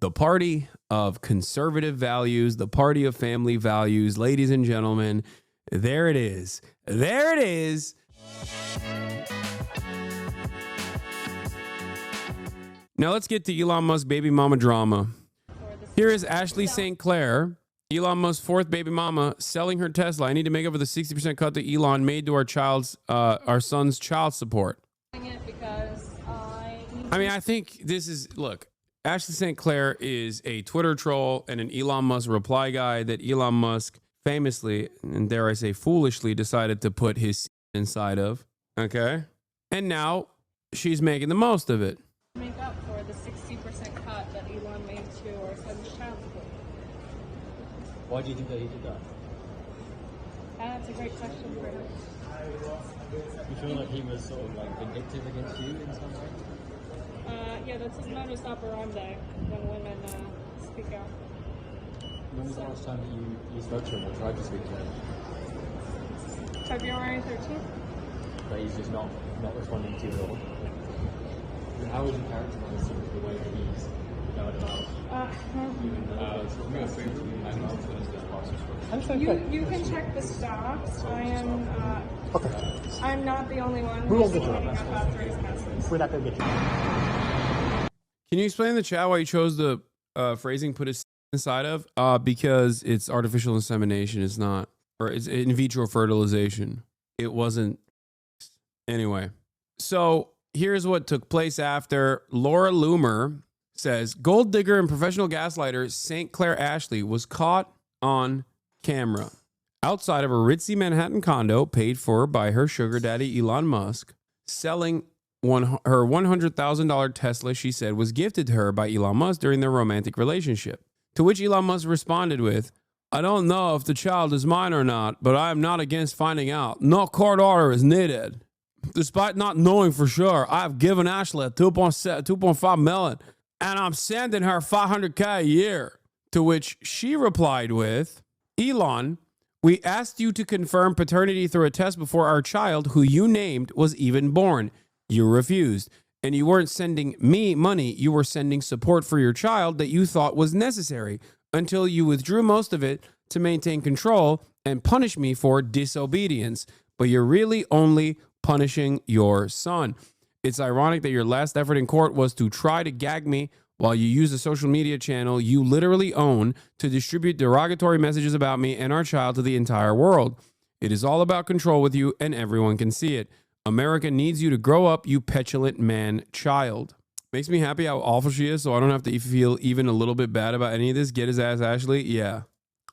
the party of conservative values, the party of family values. Ladies and gentlemen, there it is. There it is. Now let's get to Elon Musk baby mama drama. Here is Ashley St. Clair, Elon Musk's fourth baby mama, selling her Tesla. I need to make up for the 60% cut that Elon made to our son's child support. I mean, I think this is, look, Ashley St. Clair is a Twitter troll and an Elon Musk reply guy that Elon Musk famously, and dare I say foolishly, decided to put his inside of. Okay? And now she's making the most of it. Make up for the 60% cut that Elon made to our son's child support. Why do you think that he did that? That's a great question for him. You feel like he was sort of like vindictive against you in some way? Yeah, that's his modus operandi when women speak out. When was the last time that you spoke to him or tried to speak to him? February 13th? But he's just not responding to you at all? And how would you characterize sort of the way that he's going about you can check the stocks. Okay. I'm not the only one We won't who's get you pointing on out authorized passes. We're not going to get you. Can you explain in the chat why you chose the phrasing put his inside of? Because it's artificial insemination. It's not, or it's in vitro fertilization. It wasn't. Anyway, so here's what took place after. Laura Loomer says, gold digger and professional gaslighter St. Clair Ashley was caught on camera outside of a ritzy Manhattan condo paid for by her sugar daddy Elon Musk, selling her $100,000 Tesla she said was gifted to her by Elon Musk during their romantic relationship. To which Elon Musk responded with, I don't know if the child is mine or not, but I am not against finding out. No court order is needed. Despite not knowing for sure, I've given Ashley $2.5 million and I'm sending her $500K a year. To which she replied with, Elon, we asked you to confirm paternity through a test before our child, who you named, was even born. You refused. And you weren't sending me money. You were sending support for your child that you thought was necessary until you withdrew most of it to maintain control and punish me for disobedience. But you're really only punishing your son. It's ironic that your last effort in court was to try to gag me while you use a social media channel you literally own to distribute derogatory messages about me and our child to the entire world. It is all about control with you, and everyone can see it. America needs you to grow up, you petulant man-child. Makes me happy how awful she is, so I don't have to feel even a little bit bad about any of this. Get his ass, Ashley. Yeah.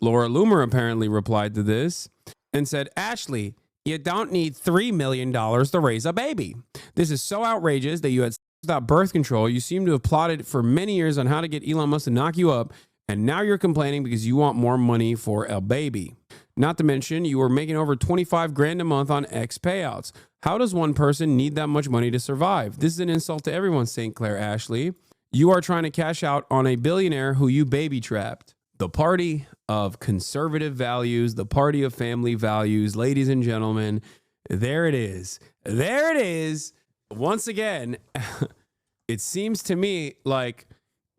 Laura Loomer apparently replied to this and said, Ashley, you don't need $3 million to raise a baby. This is so outrageous that you had without birth control. You seem to have plotted for many years on how to get Elon Musk to knock you up, and now you're complaining because you want more money for a baby. Not to mention, you were making over 25 grand a month on X payouts. How does one person need that much money to survive? This is an insult to everyone, St. Clair Ashley. You are trying to cash out on a billionaire who you baby trapped. The party of conservative values, the party of family values. Ladies and gentlemen, there it is. There it is. Once again, it seems to me like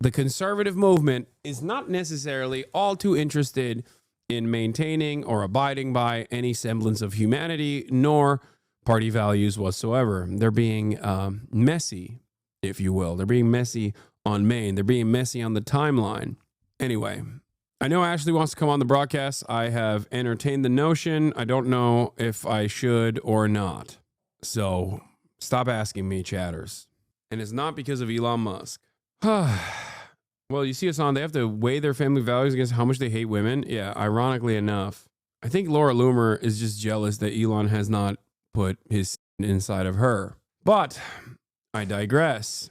the conservative movement is not necessarily all too interested in maintaining or abiding by any semblance of humanity, nor party values whatsoever. They're being messy, if you will. They're being messy on Maine. They're being messy on the timeline. Anyway, I know Ashley wants to come on the broadcast. I have entertained the notion. I don't know if I should or not. So stop asking me, chatters. And it's not because of Elon Musk. Well, you see, Hasan, they have to weigh their family values against how much they hate women. Yeah, ironically enough, I think Laura Loomer is just jealous that Elon has not put his inside of her. But I digress.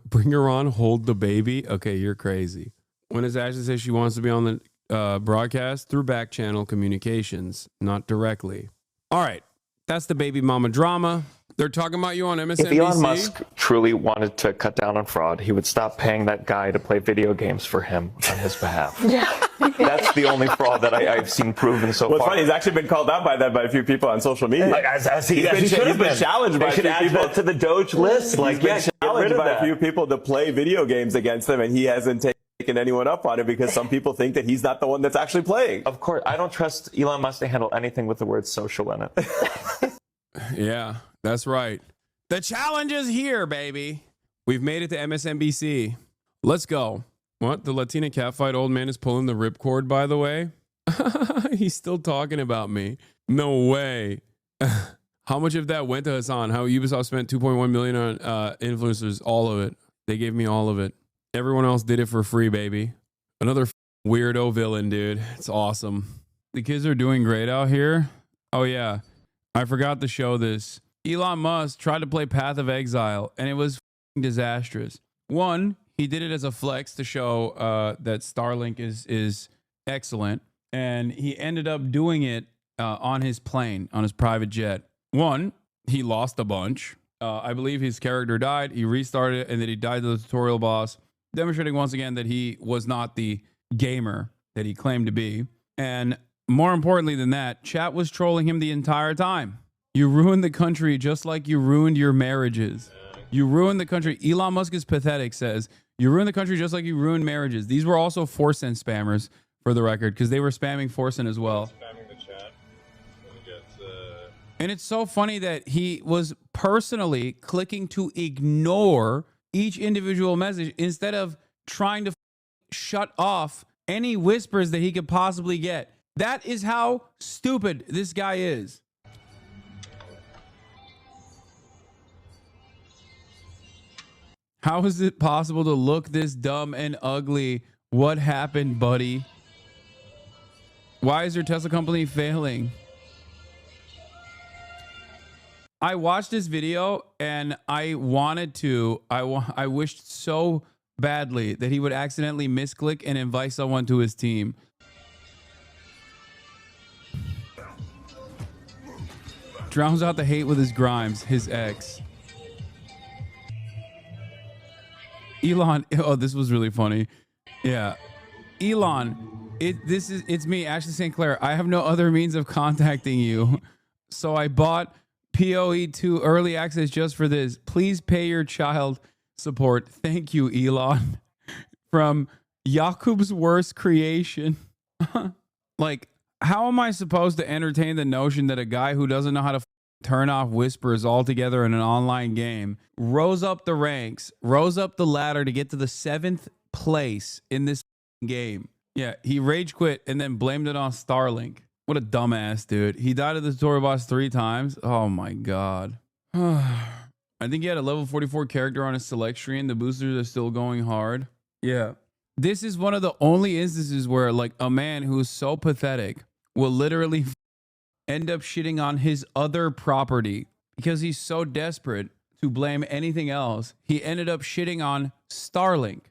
Bring her on, hold the baby. Okay, you're crazy. When does Ashley say she wants to be on the broadcast? Through back channel communications, not directly. All right, that's the baby mama drama. They're talking about you on If MSNBC. Elon Musk truly wanted to cut down on fraud, he would stop paying that guy to play video games for him on his behalf. That's the only fraud that I've seen proven so Well, it's far. funny, he's actually been called out by that by a few people on social media. Like, as he he's should have been challenged by a They should few add people. that to the Doge list. Like, He's been get rid challenged of by a that. few people to play video games against him, and he hasn't taken anyone up on it because some people think that he's not the one that's actually playing. Of course, I don't trust Elon Musk to handle anything with the word social in it. Yeah, that's right. The challenge is here, baby. We've made it to MSNBC. Let's go. What? The Latina catfight old man is pulling the ripcord, by the way? He's still talking about me. No way. How much of that went to Hasan? How Ubisoft spent 2.1 million on influencers? All of it. They gave me all of it. Everyone else did it for free, baby. Another weirdo villain, dude. It's awesome. The kids are doing great out here. Oh, yeah. I forgot to show this. Elon Musk tried to play Path of Exile, and it was disastrous. One, he did it as a flex to show that Starlink is excellent, and he ended up doing it on his plane, on his private jet. One, he lost a bunch. I believe his character died. He restarted it, and then he died to the tutorial boss, demonstrating once again that he was not the gamer that he claimed to be. And more importantly than that, chat was trolling him the entire time. You ruined the country just like you ruined your marriages. You ruined the country. Elon Musk is pathetic, says. You ruined the country just like you ruined marriages. These were also 4cent spammers, for the record, because they were spamming 4cent as well. Spamming the chat. And it's so funny that he was personally clicking to ignore each individual message instead of trying to shut off any whispers that he could possibly get. That is how stupid this guy is. How is it possible to look this dumb and ugly? What happened, buddy? Why is your Tesla company failing? I watched this video and I wanted to. I wished so badly that he would accidentally misclick and invite someone to his team. Drowns out the hate with his Grimes, his ex. Elon, oh, this was really funny. Yeah. Elon, it's me, Ashley St. Clair. I have no other means of contacting you. So I bought PoE2 early access just for this. Please pay your child support. Thank you, Elon. From Jakub's worst creation. Like, how am I supposed to entertain the notion that a guy who doesn't know how to turn off whispers altogether in an online game rose up the ranks, rose up the ladder to get to the 7th place in this game? Yeah, he rage quit and then blamed it on Starlink. What a dumbass, dude. He died of the tutorial boss 3 times. Oh my god. I think he had a level 44 character on his select screen. The boosters are still going hard. Yeah. This is one of the only instances where like a man who is so pathetic will literally end up shitting on his other property because he's so desperate to blame anything else. He ended up shitting on Starlink.